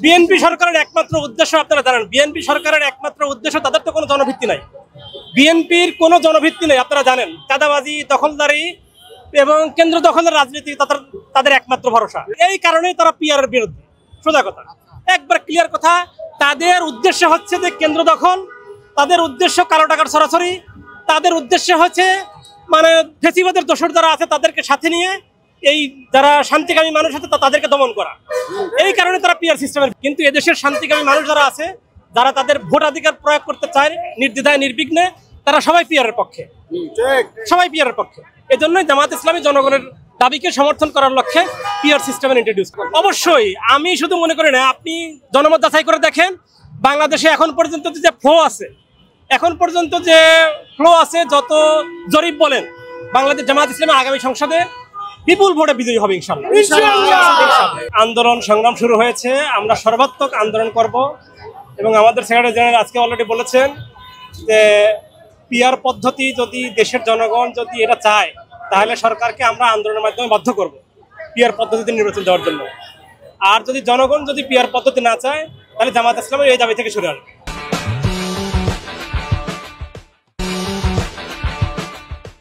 BNP সরকারের একমাত্র উদ্দেশ্য আপনারা জানেন, বিএনপি সরকারের একমাত্র উদ্দেশ্য, তাদের তো কোনো জনভিত্তি নাই, বিএনপির কোনো জনভিত্তি নেই আপনারা জানেন। চাঁদাবাজি, দখলদারি এবং কেন্দ্র দখলের রাজনীতি তাদের একমাত্র ভরসা। এই কারণেই তারা পিআর এর বিরুদ্ধে। সোজা কথা, একবার ক্লিয়ার কথা, তাদের উদ্দেশ্য হচ্ছে যে কেন্দ্র দখল, তাদের উদ্দেশ্য কালো টাকার সরাসরি, তাদের উদ্দেশ্য হচ্ছে মানে ফেসিবাদের দোসর যারা আছে তাদেরকে সাথে নিয়ে এই যারা শান্তিকামী মানুষ আছে তাদেরকে দমন করা। এই কারণে তারা পিআর সিস্টেমের। কিন্তু এদেশের শান্তিকামী মানুষ যারা আছে, যারা তাদের ভোটাধিকার প্রয়োগ করতে চায় নির্দ্বিধায় নির্বিঘ্নে, তারা সবাই পিআর এর পক্ষে, সবাই পিআর এর পক্ষে। এই জন্যই জামাত ইসলামী জনগণের দাবিকে সমর্থন করার লক্ষ্যে পিআর সিস্টেমের ইন্ট্রোডিউস করে। অবশ্যই আমি শুধু মনে করি না, আপনি জনমত যাচাই করে দেখেন বাংলাদেশে এখন পর্যন্ত যে ফ্লো আছে, এখন পর্যন্ত যে ফ্লো আছে, যত জরিপ বলেন, বাংলাদেশ জামাত ইসলামী আগামী সংসদে বিপুল ভোটে বিজয়ী হবে ইনশাআল্লাহ। আন্দোলন সংগ্রাম শুরু হয়েছে, আমরা সর্বাত্মক আন্দোলন করব এবং আমাদের সেক্রেটারি জেনারেল আজকে অলরেডি বলেছেন যে পিআর পদ্ধতি যদি দেশের জনগণ যদি এটা চায়, তাহলে সরকারকে আমরা আন্দোলনের মাধ্যমে বাধ্য করব পিআর পদ্ধতিতে নির্বাচন দেওয়ার জন্য। আর যদি জনগণ যদি পিআর পদ্ধতি না চায়, তাহলে জামাত ইসলামের এই দাবি থেকে সরে আসবে।